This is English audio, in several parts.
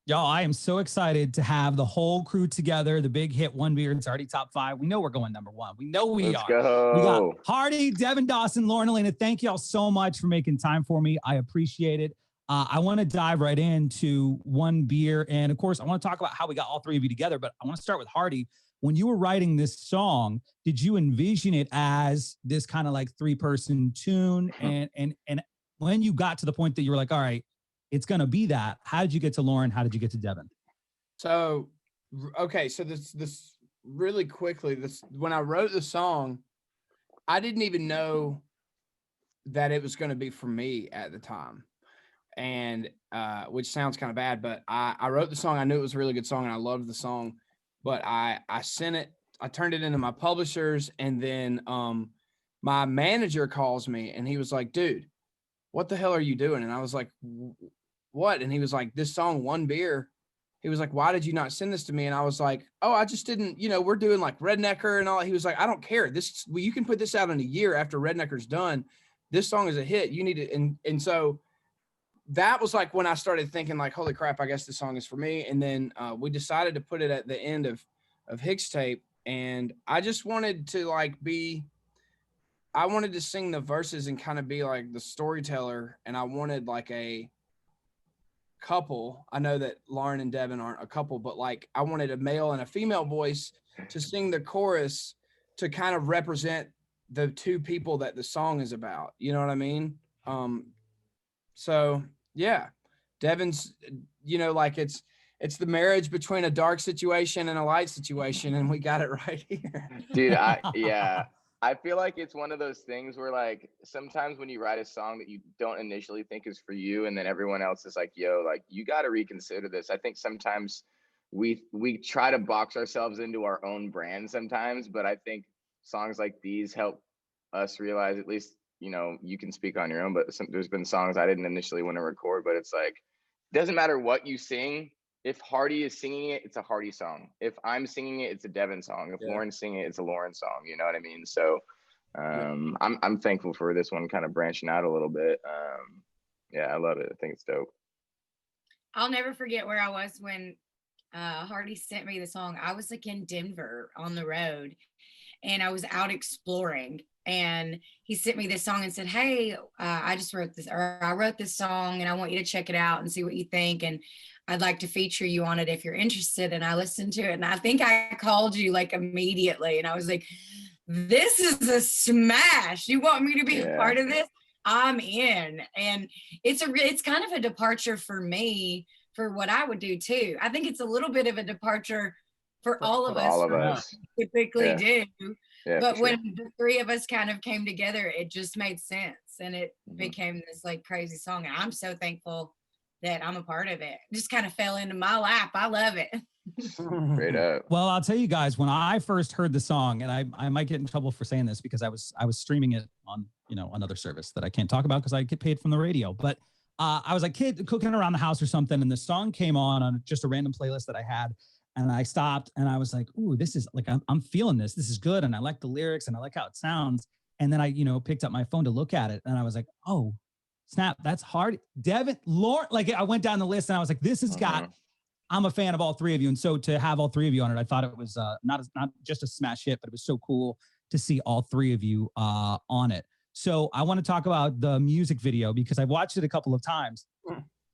Y'all, I am so excited to have the whole crew together. The big hit, One Beer, it's already top 5. We know we're going number 1. We know we Let's are. Go. We got Hardy, Devin Dawson, Lauren, Alaina. Thank y'all so much for making time for me. I appreciate it. I want to dive right into One Beer. And of course, I want to talk about how we got all three of you together, but I want to start with Hardy. When you were writing this song, did you envision it as this kind of like 3-person tune? And when you got to the point that you were like, all right, it's going to be that, how did you get to Lauren? How did you get to Devin? So, okay. So this really quickly, when I wrote the song, I didn't even know that it was going to be for me at the time. And, which sounds kind of bad, but I wrote the song. I knew it was a really good song and I loved the song, but I sent it, I turned it into my publishers. And then, my manager calls me and he was like, dude, what the hell are you doing? And I was like, what? And he was like, this song, One Beer. He was like, why did you not send this to me? And I was like, oh, I just didn't, we're doing like Rednecker and all. He was like, I don't care. You can put this out in a year after Rednecker's done. This song is a hit. You need it. And so that was like when I started thinking like, holy crap, I guess this song is for me. And then we decided to put it at the end of Hicks Tape. And I just wanted to I wanted to sing the verses and kind of be like the storyteller. And I wanted like a couple. I know that Lauren and Devin aren't a couple, but like I wanted a male and a female voice to sing the chorus to kind of represent the two people that the song is about. You know what I mean? So yeah, Devin's, like it's the marriage between a dark situation and a light situation. And we got it right here. Dude, I feel like it's one of those things where like sometimes when you write a song that you don't initially think is for you, and then everyone else is like, yo, like you got to reconsider this. I think sometimes we try to box ourselves into our own brand sometimes, but I think songs like these help us realize, at least, you can speak on your own, but there's been songs I didn't initially want to record, but it's like, it doesn't matter what you sing. If Hardy is singing it, it's a Hardy song. If I'm singing it, it's a Devin song. If Lauren's singing it, it's a Lauren song. You know what I mean? So I'm thankful for this one kind of branching out a little bit. Yeah, I love it. I think it's dope. I'll never forget where I was when Hardy sent me the song. I was like in Denver on the road and I was out exploring, and he sent me this song and said, hey, I wrote this song and I want you to check it out and see what you think. And I'd like to feature you on it if you're interested. And I listened to it, and I think I called you like immediately. And I was like, this is a smash. You want me to be a part of this? I'm in. And it's kind of a departure for me for what I would do too. I think it's a little bit of a departure for all of us. Typically do. Yeah, but when the three of us kind of came together, it just made sense. And it became this like crazy song. And I'm so thankful that I'm a part of it. Just kind of fell into my lap. I love it. Straight up. Well, I'll tell you guys, when I first heard the song, and I might get in trouble for saying this because I was streaming it on, another service that I can't talk about because I get paid from the radio. But I was a kid cooking around the house or something, and the song came on just a random playlist that I had. And I stopped and I was like, ooh, this is like, I'm feeling this. This is good. And I like the lyrics and I like how it sounds. And then I, picked up my phone to look at it. And I was like, oh, snap, that's hard. Devin, Lauren, like I went down the list and I was like, this has got, I'm a fan of all three of you. And so to have all three of you on it, I thought it was not just a smash hit, but it was so cool to see all three of you on it. So I want to talk about the music video because I've watched it a couple of times.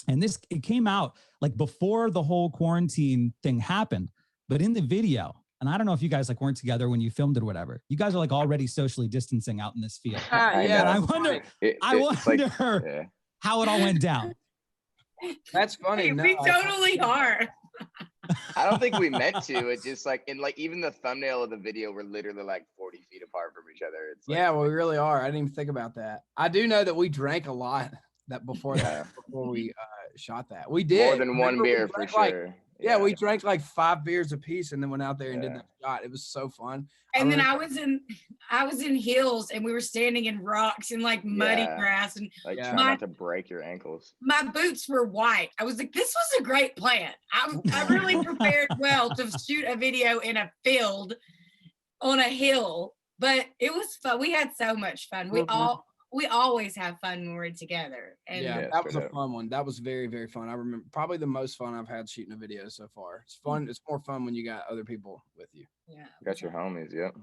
And it came out like before the whole quarantine thing happened, but in the video, and I don't know if you guys like weren't together when you filmed it or whatever, you guys are like already socially distancing out in this field. Yeah. I wonder how it all went down. That's funny. No, we totally are. I don't think we meant to. It just like, and like even the thumbnail of the video, we're literally like 40 feet apart from each other. It's well, we really are. I didn't even think about that. I do know that we drank a lot before we shot that. We did more than one beer for sure. Yeah, we drank like 5 beers a piece and then went out there and did that shot. It was so fun. And then I was in heels and we were standing in rocks and like muddy grass and like trying not to break your ankles. My boots were white. I was like, this was a great plan. I really prepared well to shoot a video in a field on a hill, but it was fun. We had so much fun. we always have fun when we're together. And Yeah, Yeah, that was a straight up. fun one. That was very, very fun. I remember probably the most fun I've had shooting a video so far. It's fun. It's more fun when you got other people with you. yeah, Got your homies, yep.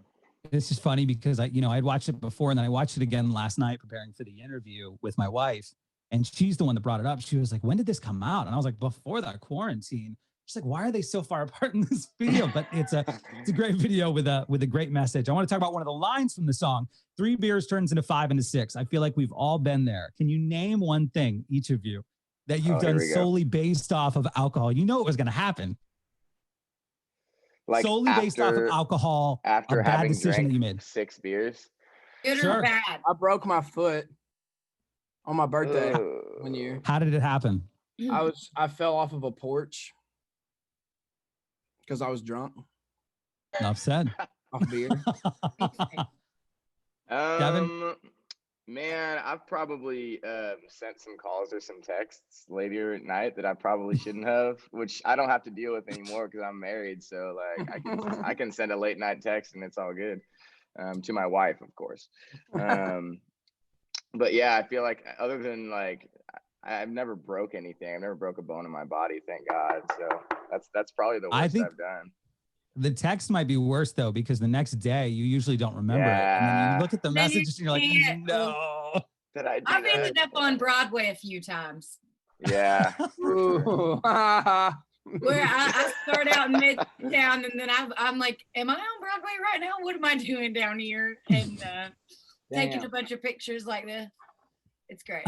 This is funny because I'd watched it before and then I watched it again last night preparing for the interview with my wife. And she's the one that brought it up. She was like, when did this come out? And I was like, before that quarantine. She's like, why are they so far apart in this video? But it's a great video with a great message. I want to talk about one of the lines from the song. 3 beers turns into 5 into 6. I feel like we've all been there. Can you name one thing, each of you, that you've done solely based off of alcohol? You know it was going to happen. Like solely based off of alcohol, after a bad having decision that you drank made. 6 beers. good Sure. or bad. I broke my foot on my birthday Ugh. one year. How did it happen? I fell off of a porch because I was drunk Enough said. off beer. Devin? Man, I've probably sent some calls or some texts later at night that I probably shouldn't have, which I don't have to deal with anymore because I'm married. So like I can send a late night text and it's all good. To my wife, of course. But yeah, I feel like other than like I've never broke anything. I've never broke a bone in my body, thank God. So that's probably the worst I've done. The text might be worse though, because the next day you usually don't remember it. And then you look at the message and you're like, no. I've ended up on Broadway a few times. Yeah. Where I start out mid-town and then I'm like, am I on Broadway right now? What am I doing down here? And taking a bunch of pictures like this. It's great.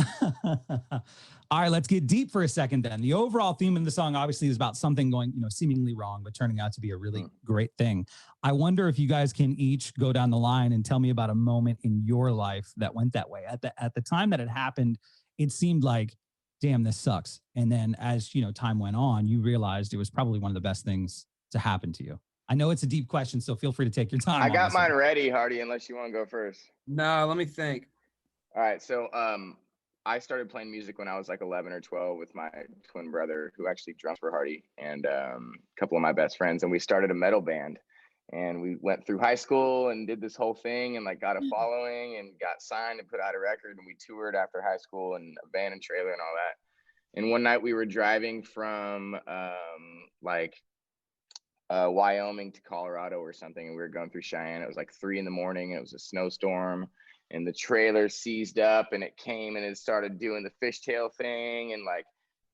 All right, let's get deep for a second then. The overall theme of the song obviously is about something going, seemingly wrong, but turning out to be a really great thing. I wonder if you guys can each go down the line and tell me about a moment in your life that went that way. At the time that it happened, it seemed like, damn, this sucks. And then as time went on, you realized it was probably one of the best things to happen to you. I know it's a deep question, so feel free to take your time. I got mine ready, Hardy, unless you want to go first. No, let me think. All right, so I started playing music when I was like 11 or 12 with my twin brother, who actually drums for Hardy, and a couple of my best friends, and we started a metal band. And we went through high school and did this whole thing and like got a following and got signed and put out a record, and we toured after high school and a van and trailer and all that. And one night we were driving from Wyoming to Colorado or something, and we were going through Cheyenne. It was like 3 a.m. and it was a snowstorm, and the trailer seized up and it came and it started doing the fishtail thing and like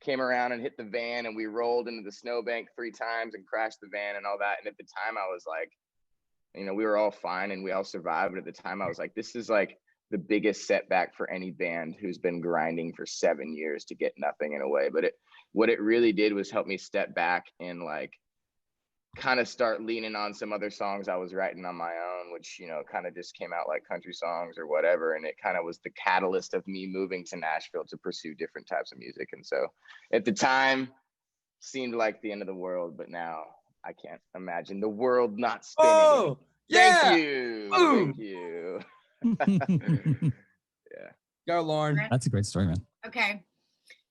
came around and hit the van, and we rolled into the snowbank 3 times and crashed the van and all that. And at the time I was like, we were all fine and we all survived. But at the time I was like, this is like the biggest setback for any band who's been grinding for 7 years to get nothing in a way. But what it really did was help me step back and like kind of start leaning on some other songs I was writing on my own, which, kind of just came out like country songs or whatever. And it kind of was the catalyst of me moving to Nashville to pursue different types of music. And so at the time seemed like the end of the world, but now I can't imagine the world not spinning. Oh, yeah. Thank you. Boom. Thank you. Yeah. Go, Lauren. That's a great story, man. Okay.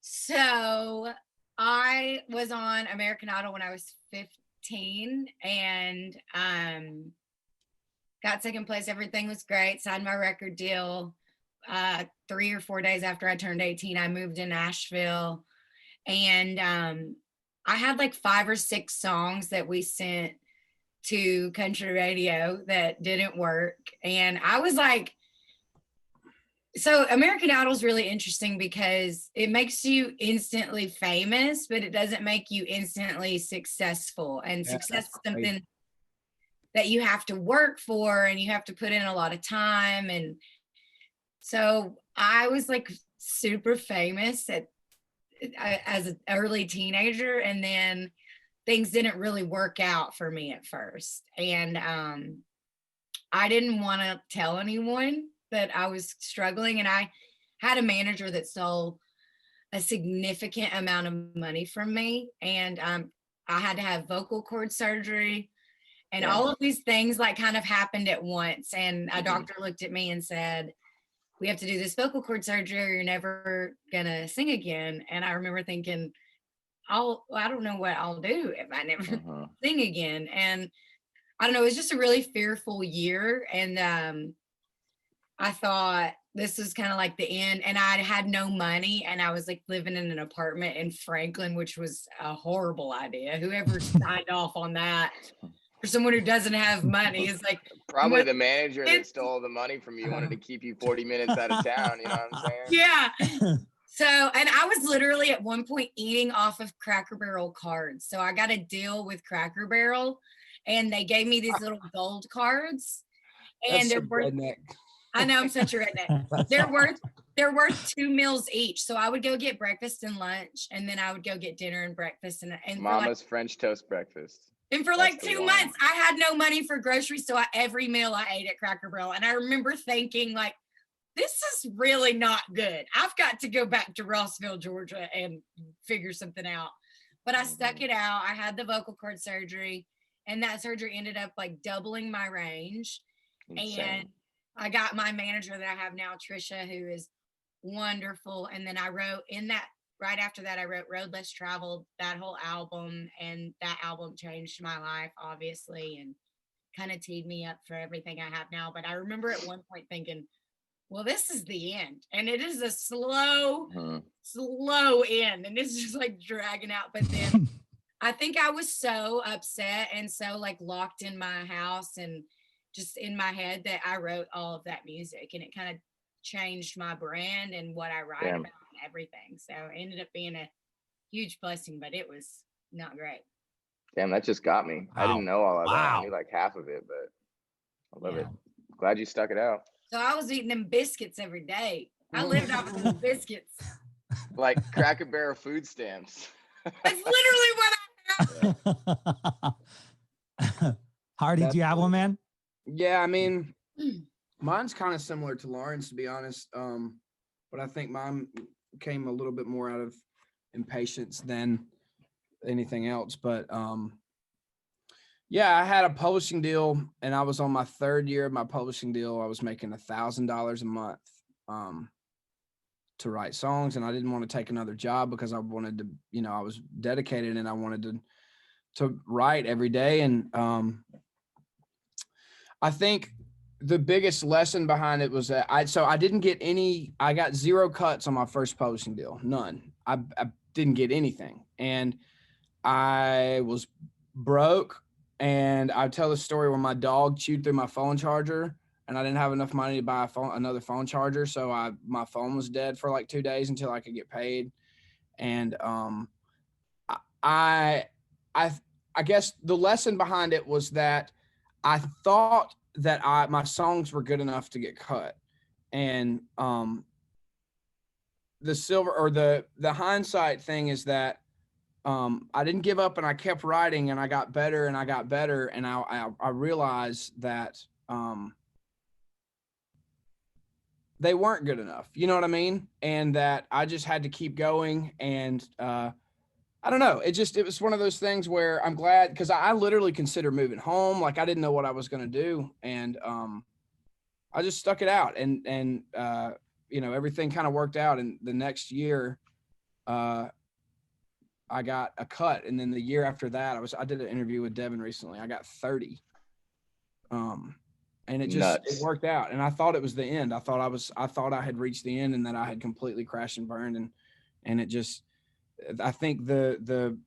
So I was on American Idol when I was 15 and got second place. Everything was great. Signed my record deal. 3 or 4 days after I turned 18, I moved to Nashville, and I had like 5 or 6 songs that we sent to country radio that didn't work. And I was like, so American Idol is really interesting because it makes you instantly famous, but it doesn't make you instantly successful. And success is something that you have to work for and you have to put in a lot of time. And so I was like super famous as an early teenager, and then things didn't really work out for me at first. And I didn't want to tell anyone that I was struggling, and I had a manager that stole a significant amount of money from me, and I had to have vocal cord surgery, and all of these things like kind of happened at once. And a doctor looked at me and said, we have to do this vocal cord surgery or you're never gonna sing again. And I remember thinking, I don't know what I'll do if I never sing again. And I don't know, it was just a really fearful year. And I thought, this was kind of like the end, and I had no money, and I was like living in an apartment in Franklin, which was a horrible idea. Whoever signed off on that for someone who doesn't have money is like probably the manager that stole the money from you wanted to keep you 40 minutes out of town. You know what I'm saying? Yeah. So, and I was literally at one point eating off of Cracker Barrel cards. So I got a deal with Cracker Barrel, and they gave me these little gold cards, and they're worth. I know, I'm such a redneck. They're worth 2 meals each. So I would go get breakfast and lunch, and then I would go get dinner and breakfast and Mama's French toast breakfast. And for like 2 months, I had no money for groceries. So every meal I ate at Cracker Barrel. And I remember thinking like, this is really not good. I've got to go back to Rossville, Georgia and figure something out. But I stuck it out. I had the vocal cord surgery, and that surgery ended up like doubling my range. Insane. And I got my manager that I have now, Trisha, who is wonderful. And then I wrote right after that, I wrote Road Less Traveled, that whole album. And that album changed my life, obviously, and kind of teed me up for everything I have now. But I remember at one point thinking, well, this is the end. And it is a slow end. And it's just like dragging out. But then I think I was so upset and so like locked in my house and just in my head that I wrote all of that music, and it kind of changed my brand and what I write about and everything. So it ended up being a huge blessing, but it was not great. Damn, that just got me. Wow. I didn't know all of that. I knew like half of it, but I love it. Glad you stuck it out. So I was eating them biscuits every day. I lived off of those biscuits. Like Cracker Barrel food stamps. That's literally what I have. Hardy, do you have one, man? Yeah, I mean, mine's kind of similar to Lauren's, to be honest. But I think mine came a little bit more out of impatience than anything else. But yeah, I had a publishing deal, and I was on my 3rd year of my publishing deal. I was making $1,000 a month to write songs, and I didn't want to take another job because I wanted to, you know, I was dedicated and I wanted to write every day. And I think the biggest lesson behind it was that I didn't get I got 0 cuts on my first publishing deal, none. I didn't get anything, and I was broke. And I tell the story where my dog chewed through my phone charger, and I didn't have enough money to buy another phone charger. So my phone was dead for like 2 days until I could get paid. And I guess the lesson behind it was that I thought that my songs were good enough to get cut. And the hindsight thing is that I didn't give up, and I kept writing, and I got better and I got better. And I realized that they weren't good enough. You know what I mean? And that I just had to keep going. And I don't know. It was one of those things where I'm glad, because I literally considered moving home. Like I didn't know what I was going to do. And I just stuck it out. And you know, everything kind of worked out. And the next year, I got a cut, and then the year after that, I did an interview with Devin recently. I got 30, and it it worked out. And I thought it was the end. I thought I had reached the end, and that I had completely crashed and burned. And it just, I think the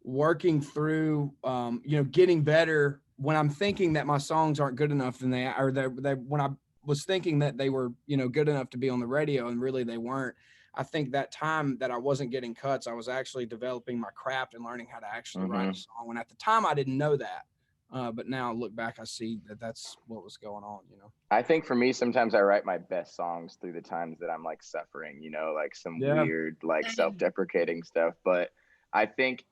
working through, you know, getting better when I'm thinking that my songs aren't good enough, when I was thinking that they were, you know, good enough to be on the radio, and really they weren't. I think that time that I wasn't getting cuts, I was actually developing my craft and learning how to actually write a song. And at the time I didn't know that. But now I look back, I see that that's what was going on, you know? I think for me, sometimes I write my best songs through the times that I'm like suffering, you know, like some weird, like self-deprecating stuff. But I think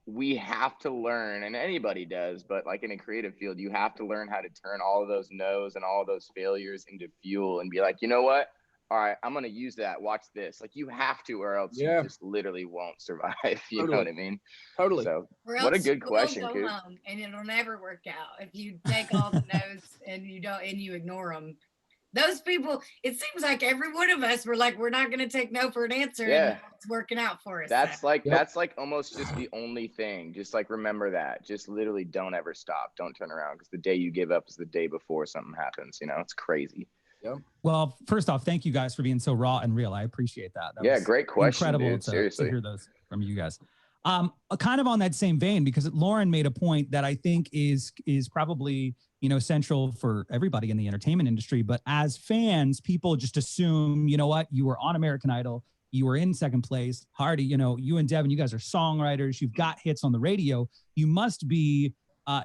we have to learn, and anybody does, but like in a creative field, you have to learn how to turn all of those no's and all of those failures into fuel and be like, you know what? All right, I'm going to use that. Watch this. Like you have to, or else you just literally won't survive. You know what I mean? Totally. So what a good question, Coop. And it'll never work out if you take all the no's and you ignore them. Those people, it seems like every one of us, we're not going to take no for an answer. Yeah. And it's working out for us. That's that's like almost just the only thing. Just like, remember that. Just literally don't ever stop. Don't turn around, because the day you give up is the day before something happens. You know, it's crazy. Yep. Well, first off, thank you guys for being so raw and real. I appreciate that. That Yeah, was great question, incredible dude. to Seriously. hear those from you guys. Kind of on that same vein, because Lauren made a point that I think is probably, you know, central for everybody in the entertainment industry. But as fans, people just assume, you know what, you were on American Idol, you were in second place. Hardy, you know, you and Devin, you guys are songwriters. You've got hits on the radio. You must be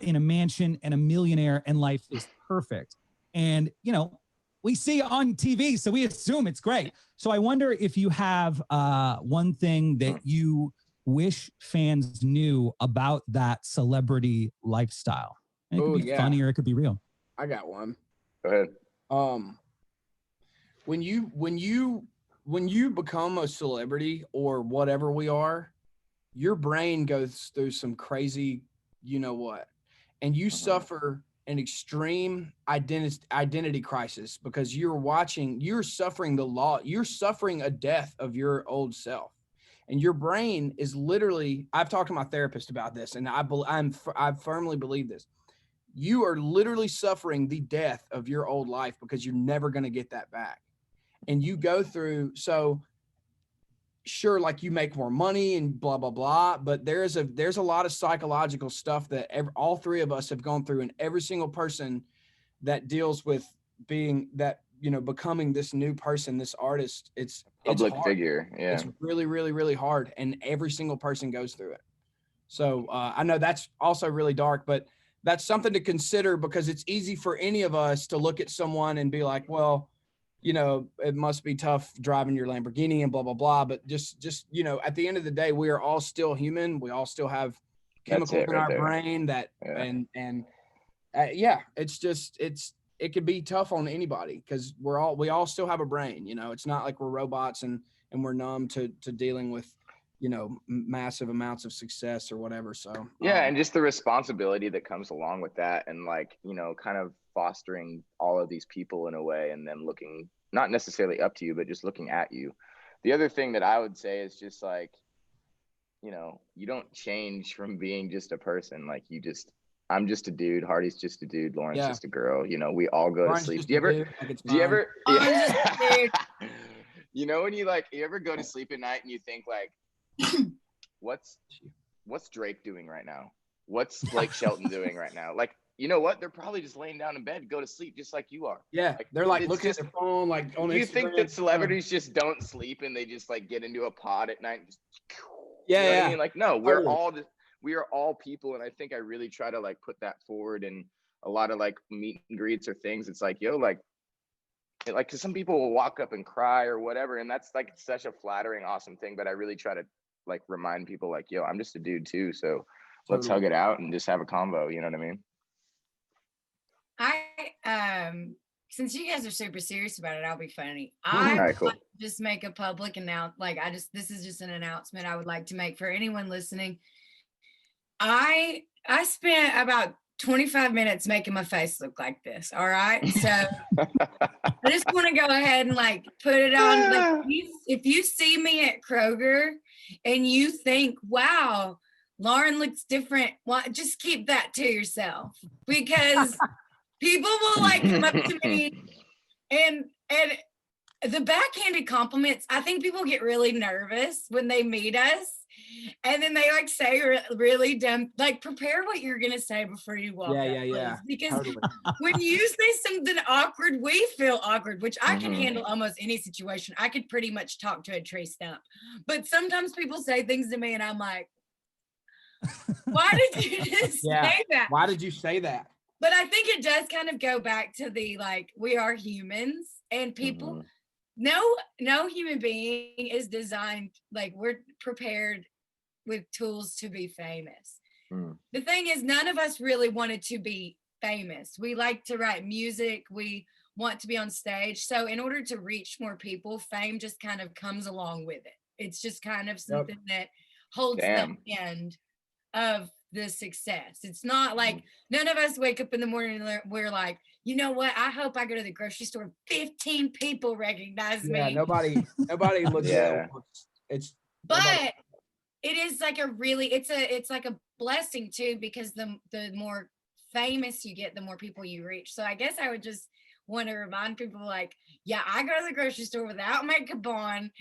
in a mansion and a millionaire, and life is perfect. And, you know, we see on TV, so we assume it's great. So I wonder if you have one thing that you wish fans knew about that celebrity lifestyle. And it could be funny or it could be real. I got one. Go ahead. When you become a celebrity or whatever we are, your brain goes through some crazy, you know what, and you suffer an extreme identity crisis because you're suffering you're suffering a death of your old self. And your brain is literally, I've talked to my therapist about this, and I firmly believe this. You are literally suffering the death of your old life because you're never going to get that back. And you go through, so sure, like you make more money and blah, blah, blah, but there's a lot of psychological stuff that all three of us have gone through, and every single person that deals with being that, you know, becoming this new person, this artist, it's Public hard. figure. Yeah. It's really, really, really hard. And every single person goes through it. So I know that's also really dark, but that's something to consider because it's easy for any of us to look at someone and be like, well, you know, it must be tough driving your Lamborghini and blah, blah, blah. But just, you know, at the end of the day, we are all still human. We all still have chemicals in our brain that, it's just, it could be tough on anybody because we all still have a brain, you know. It's not like we're robots and we're numb to dealing with, you know, massive amounts of success or whatever. So and just the responsibility that comes along with that, and like, you know, kind of fostering all of these people in a way, and then looking not necessarily up to you, but just looking at you. The other thing that I would say is just like, you know, you don't change from being just a person. Like I'm just a dude. Hardy's just a dude. Lauren's just a girl. You know, we all go to sleep. Do you ever? You know, when you ever go to sleep at night and you think like, what's Drake doing right now? What's Blake Shelton doing right now? Like, you know what? They're probably just laying down in bed, go to sleep just like you are. Yeah, like, they're like looking at their phone, like on Instagram. Do you think that celebrities just don't sleep and they just like get into a pod at night and just, you know what I mean? Like, no, we are all people, and I think I really try to like put that forward in a lot of like meet and greets or things. It's like, yo, like because some people will walk up and cry or whatever, and that's like such a flattering, awesome thing. But I really try to like remind people like, yo, I'm just a dude too, so let's hug it out and just have a convo. You know what I mean? Since you guys are super serious about it, I'll be funny. Cool. Just make a public this is just an announcement I would like to make for anyone listening. I spent about 25 minutes making my face look like this. All right. So I just want to go ahead and like put it on. Like, if you see me at Kroger and you think, wow, Lauren looks different, just keep that to yourself, because people will like come up to me and the backhanded compliments. I think people get really nervous when they meet us, and then they like say really dumb, like prepare what you're gonna say before you walk up. Yeah. Because totally. When you say something awkward, we feel awkward, which I can handle almost any situation. I could pretty much talk to a tree stump, but sometimes people say things to me and I'm like, why did you just say that? Why did you say that? But I think it does kind of go back to the, like, we are humans, and people, no human being is designed, like, we're prepared with tools to be famous. The thing is, none of us really wanted to be famous. We like to write music. We want to be on stage. So in order to reach more people, fame just kind of comes along with it. It's just kind of something that holds the end of the success. It's not like none of us wake up in the morning and we're like, you know what? I hope I go to the grocery store, 15 people recognize me. Yeah, nobody looks at it. But it is like it's like a blessing too, because the more famous you get, the more people you reach. So I guess I would just want to remind people like, yeah, I go to the grocery store without makeup on,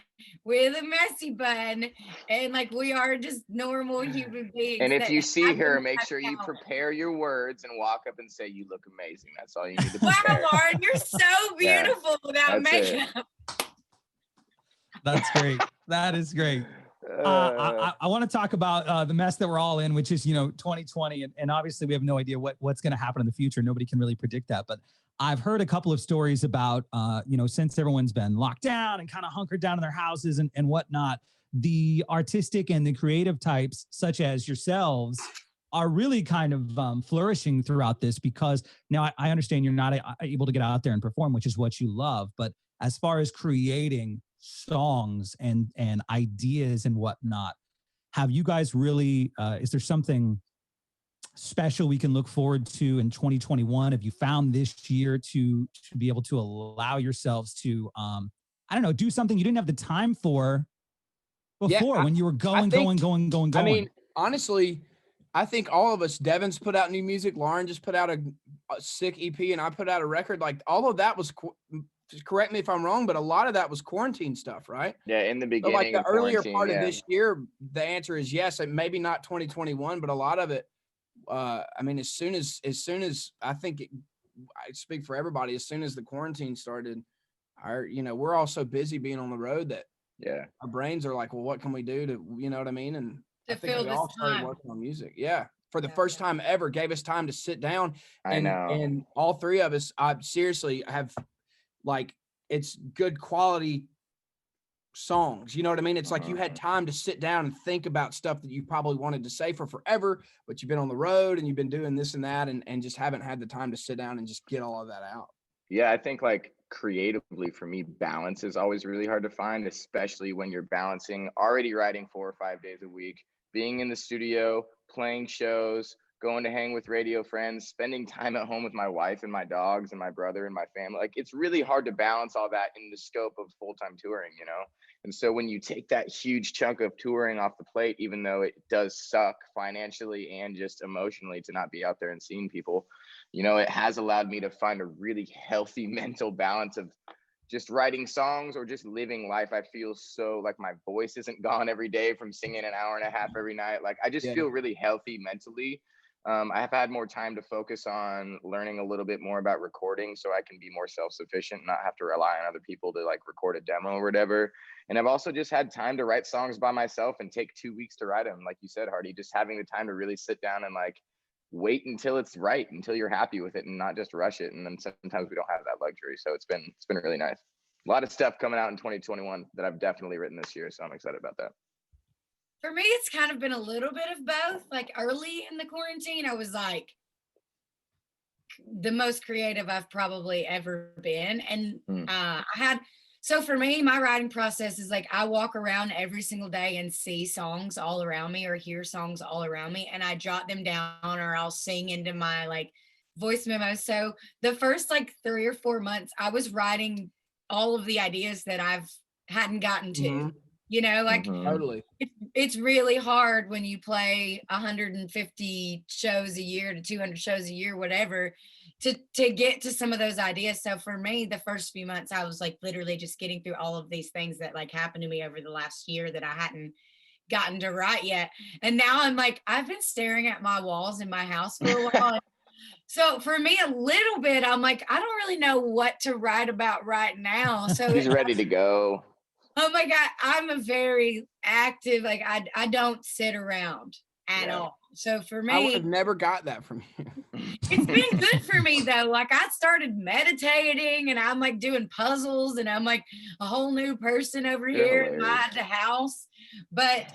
with a messy bun, and like we are just normal human beings. And if that you see happen her, to make have sure you talent. prepare your words and walk up and say, "You look amazing." That's all you need to Wow, prepare. Lauren, you're so Yeah, beautiful without that's it. makeup. That's great. That is great. I want to talk about the mess that we're all in, which is, 2020. And obviously we have no idea what's going to happen in the future. Nobody can really predict that. But I've heard a couple of stories about, since everyone's been locked down and kind of hunkered down in their houses and whatnot, the artistic and the creative types, such as yourselves, are really kind of flourishing throughout this, because now I understand you're not able to get out there and perform, which is what you love. But as far as creating songs and ideas and whatnot, have you guys really, is there something special we can look forward to in 2021? Have you found this year to be able to allow yourselves to, I don't know, do something you didn't have the time for before, when you were going? I mean, honestly, I think all of us, Devin's put out new music, Lauren just put out a sick EP, and I put out a record. Like all of that was, correct me if I'm wrong, but a lot of that was quarantine stuff, right? Yeah, in the beginning. So like the earlier part of this year, the answer is yes. And maybe not 2021, but a lot of it. I mean, as soon as I think I speak for everybody, as soon as the quarantine started, we're all so busy being on the road that our brains are like, well, what can we do to, you know what I mean? And I think we all started working on music. Yeah. For the first time ever, gave us time to sit down. And all three of us, I seriously have, like, it's good quality songs. You know what I mean? It's like you had time to sit down and think about stuff that you probably wanted to say for forever, but you've been on the road and you've been doing this and that, and just haven't had the time to sit down and just get all of that out. Yeah, I think like creatively for me, balance is always really hard to find, especially when you're balancing already writing 4 or 5 days a week, being in the studio, playing shows, going to hang with radio friends, spending time at home with my wife and my dogs and my brother and my family. Like, it's really hard to balance all that in the scope of full-time touring, And so when you take that huge chunk of touring off the plate, even though it does suck financially and just emotionally to not be out there and seeing people, it has allowed me to find a really healthy mental balance of just writing songs or just living life. I feel so like my voice isn't gone every day from singing an hour and a half every night. Like, I just feel really healthy mentally. I have had more time to focus on learning a little bit more about recording so I can be more self-sufficient, not have to rely on other people to like record a demo or whatever. And I've also just had time to write songs by myself and take 2 weeks to write them. Like you said, Hardy, just having the time to really sit down and like wait until it's right, until you're happy with it and not just rush it. And then sometimes we don't have that luxury. So it's been really nice. A lot of stuff coming out in 2021 that I've definitely written this year. So I'm excited about that. For me, it's kind of been a little bit of both. Like early in the quarantine, I was like the most creative I've probably ever been. And so for me, my writing process is like I walk around every single day and see songs all around me or hear songs all around me, and I jot them down or I'll sing into my like voice memo. So the first like 3 or 4 months, I was writing all of the ideas that hadn't gotten to. Totally. It's really hard when you play 150 shows a year to 200 shows a year, whatever, to get to some of those ideas. So for me, the first few months, I was like literally just getting through all of these things that like happened to me over the last year that I hadn't gotten to write yet. And now I'm like, I've been staring at my walls in my house for a while. So for me, a little bit, I'm like, I don't really know what to write about right now. So he's ready to go. Oh my God, I'm a very active, like I don't sit around at all. So for me, I would have never got that from you. It's been good for me though. Like I started meditating and I'm like doing puzzles and I'm like a whole new person over here inside the house. But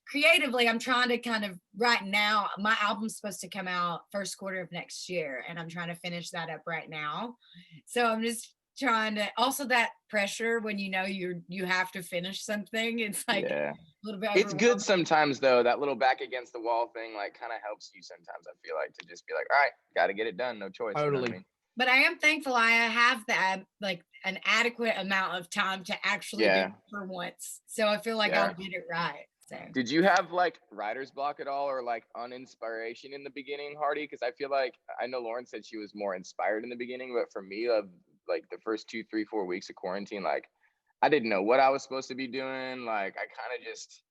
creatively, I'm trying to kind of right now, my album's supposed to come out first quarter of next year and I'm trying to finish that up right now. So I'm just trying to, also that pressure when you have to finish something, it's like a little bit it's good sometimes though, that little back against the wall thing like kind of helps you sometimes. I feel like to just be like, all right, got to get it done, no choice. Totally. You know what I mean? But I am thankful I have that like an adequate amount of time to actually do it for once, so I feel like I'll get it right. So Did you have like writer's block at all, or like uninspiration in the beginning, Hardy? Because I feel like, I know Lauren said she was more inspired in the beginning, but for me, of like the first 2, 3, 4 weeks of quarantine, like I didn't know what I was supposed to be doing. Like I kind of just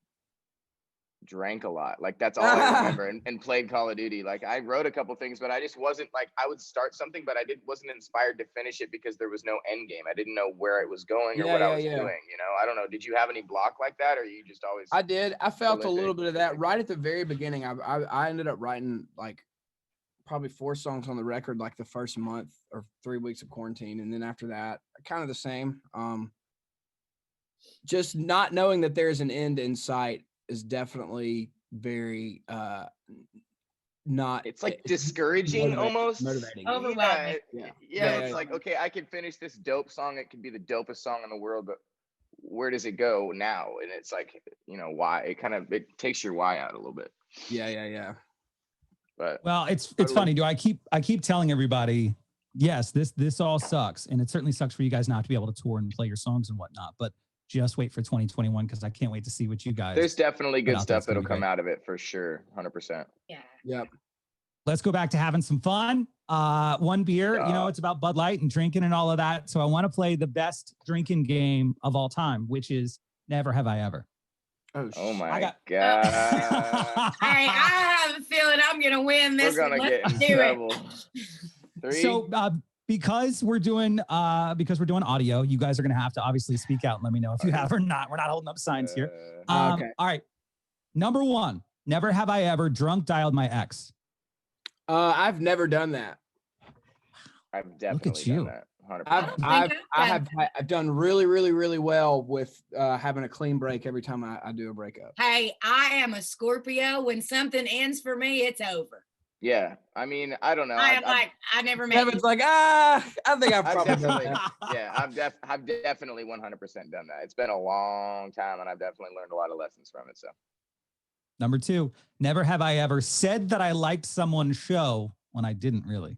drank a lot. Like that's all I remember, and played Call of Duty. Like I wrote a couple things, but I just wasn't like, I would start something, but I wasn't inspired to finish it because there was no end game. I didn't know where it was going or what I was doing. You know, I don't know. Did you have any block like that, or you just always? I did. I felt prolific? a little bit of that right at the very beginning. I ended up writing like probably 4 songs on the record like the first month or 3 weeks of quarantine, and then after that, kind of the same. Just not knowing that there's an end in sight is definitely very not. It's like discouraging, almost motivating. overwhelming. Yeah. It's like, okay, I could finish this dope song. It could be the dopest song in the world, but where does it go now? And it's like, you know, why? It takes your why out a little bit. Yeah. But Well, it's funny. I keep telling everybody, yes, this all sucks, and it certainly sucks for you guys not to be able to tour and play your songs and whatnot. But just wait for 2021, because I can't wait to see what you guys. there's definitely good out there. stuff It's gonna that'll be come great. out of it for sure, 100%. Yeah. Yep. Let's go back to having some fun. One beer, you know, it's about Bud Light and drinking and all of that. So I want to play the best drinking game of all time, which is Never Have I Ever. Oh my god! Hey, I have a feeling I'm gonna win this. We're gonna one. get Let's in do trouble. it. 3. So because we're doing audio, you guys are gonna have to obviously speak out and let me know if you have or not. We're not holding up signs here. Okay. All right. Number 1, never have I ever drunk dialed my ex. I've never done that. I've definitely done that. 100%. I've done really, really, really well with having a clean break every time I do a breakup. Hey, I am a Scorpio. When something ends for me, it's over. Yeah, I mean, I don't know. I never met. Devin's like, I think I've I've probably definitely, done that. yeah, I've definitely 100% done that. It's been a long time, and I've definitely learned a lot of lessons from it. So, Number 2, never have I ever said that I liked someone's show when I didn't really.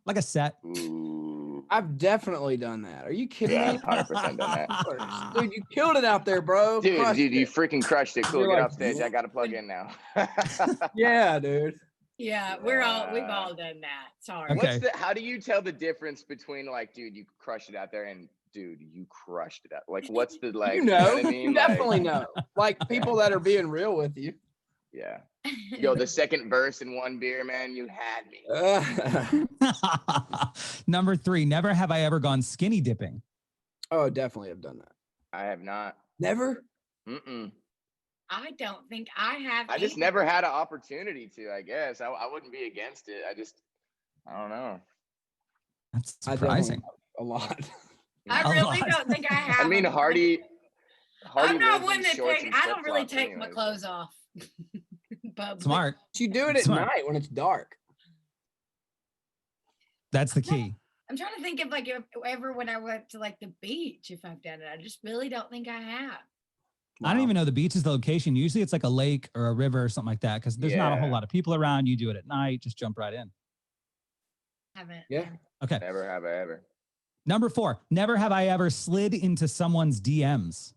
Like a set. ooh, I've definitely done that. Are you kidding yeah, me? I've 100% done that. Dude, you killed it out there, bro. Dude, Crushed you it. freaking crushed it. Cool, You're get like, off stage. I got to plug in now. Yeah, dude. Yeah, we've all done that. Sorry. Okay. How do you tell the difference between like, dude, you crushed it out there, and dude, you crushed it out? Like, what's the like? You know, what I mean? you definitely Like, know. Like people that are being real with you. yeah. Yo, the second verse in one beer, man, you had me. Number 3, never have I ever gone skinny dipping. Oh, definitely have done that. I have not. Never? Mm-mm. I don't think I have. I just either. never had an opportunity to, I guess. I wouldn't be against it. I don't know. That's I definitely surprising. have a lot. I A really lot. don't think I have. I mean, Hardy I'm not lives one in that shorts take. and I don't really flip-flops take my anyways. clothes off. Public. Smart. You do it at Smart. night when it's dark. That's the key. I'm trying to think of like if ever when I went to like the beach, if I've done it. I just really don't think I have. I don't even know the beach is the location. Usually it's like a lake or a river or something like that, because there's not a whole Yeah. lot of people around. You do it at night, just jump right in. Haven't. Yeah. Okay. Never have I ever. Number 4, never have I ever slid into someone's DMs.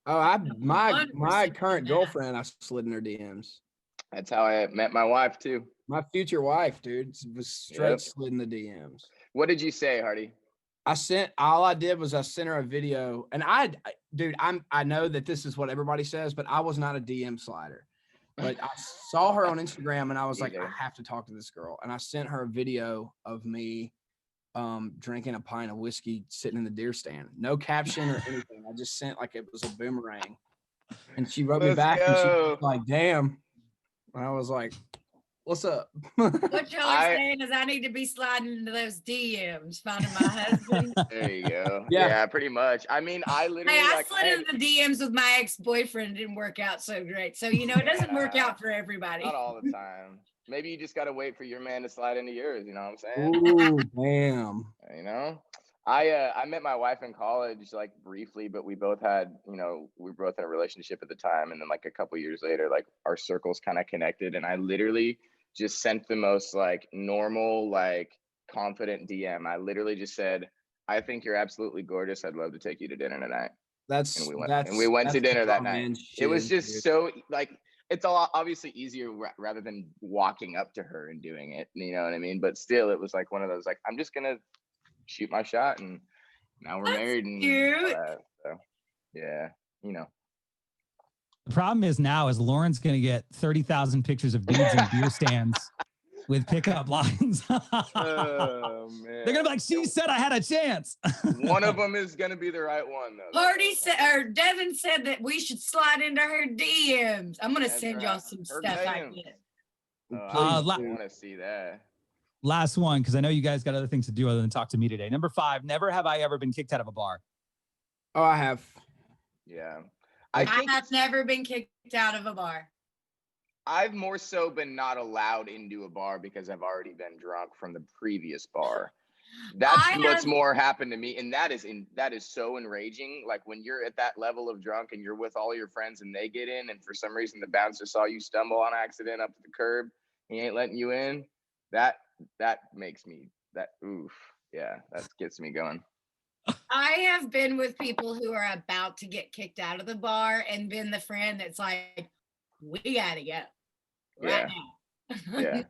Oh, my 100% current done that. girlfriend, I slid in her DMs. That's how I met my wife too. My future wife, dude, was straight Yep. slid in the DMs. What did you say, Hardy? All I did was I sent her a video, and I know that this is what everybody says, but I was not a DM slider. But I saw her on Instagram, and I was like, I Either. have to talk to this girl. And I sent her a video of me drinking a pint of whiskey sitting in the deer stand. No caption or anything. I just sent like it was a boomerang. And she wrote me Let's back and she go. was like, damn. And I was like, what's up? What y'all are saying is I need to be sliding into those DMs, finding my husband. There you go. Yeah. Yeah, pretty much. I mean, I literally Hey, I like slid into the DMs with my ex-boyfriend. It didn't work out so great. So, you know, it doesn't work Yeah. out for everybody. not all the time. Maybe you just gotta wait for your man to slide into yours. You know what I'm saying? Ooh, damn. You know, I met my wife in college, like briefly, but we both had, we were both in a relationship at the time, and then like a couple years later, like our circles kind of connected, and I literally just sent the most like normal, like confident DM. I literally just said, "I think you're absolutely gorgeous. I'd love to take you to dinner tonight." That's and we went to dinner that night. It was just dude. so like it's a lot obviously easier rather than walking up to her and doing it. You know what I mean? But still, it was like one of those like I'm just gonna shoot my shot, and now we're married and all that. So yeah, you know. The problem is now is Lauren's going to get 30,000 pictures of dudes in beer stands with pickup lines. Oh man. They're going to be like, she said I had a chance. One of them is going to be the right one though. Hardy said, or Devin said that we should slide into her DMs. I'm going to send y'all some Her stuff I DMs. get. I want to see that. Last one, because I know you guys got other things to do other than talk to me today. Number 5, never have I ever been kicked out of a bar. Oh, I have. Yeah. I have never been kicked out of a bar. I've more so been not allowed into a bar because I've already been drunk from the previous bar. That's what's more happened to me. And that is so enraging. Like when you're at that level of drunk and you're with all your friends and they get in and for some reason the bouncer saw you stumble on accident up to the curb, he ain't letting you in. That makes me oof. Yeah, that gets me going. I have been with people who are about to get kicked out of the bar and been the friend that's like, we gotta go right now. Yeah.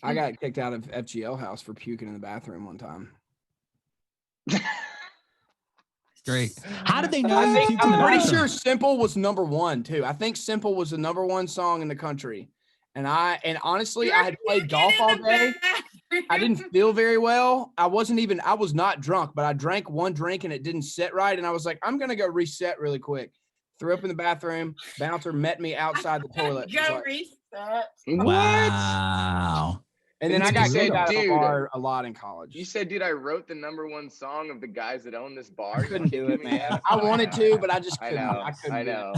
I got kicked out of FGL house for puking in the bathroom one time. Great. How did they know? I'm pretty sure Simple was number 1 too. I think Simple was the number 1 song in the country. And honestly, I had played golf all day. I didn't feel very well. I was not drunk, but I drank one drink and it didn't sit right. And I was like, I'm going to go reset really quick. Threw up in the bathroom. Bouncer met me outside the toilet. Go reset. Wow. And then I got kicked out of the bar a lot in college. You said, dude, I wrote the number 1 song of the guys that own this bar. I couldn't do it, man. I wanted to, but I just couldn't. I know.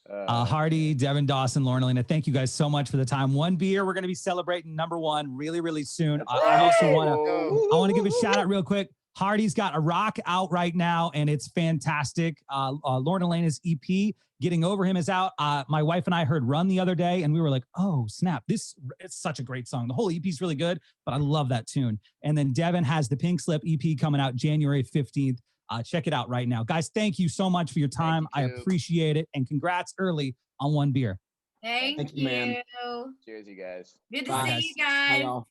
Hardy, Devin Dawson, Lauren, Alaina, thank you guys so much for the time. One beer, we're going to be celebrating number 1 really, really soon. I also want to give a shout out real quick. Hardy's got a rock out right now, and it's fantastic. Lauren Alaina's EP, Getting Over Him, is out. My wife and I heard Run the other day, and we were like, oh, snap. It's such a great song. The whole EP is really good, but I love that tune. And then Devin has the Pink Slip EP coming out January 15th. Check it out right now. Guys, thank you so much for your time. I appreciate it. And congrats early on one beer. Thank you, man. Cheers, you guys. Good to see you guys. Bye, y'all.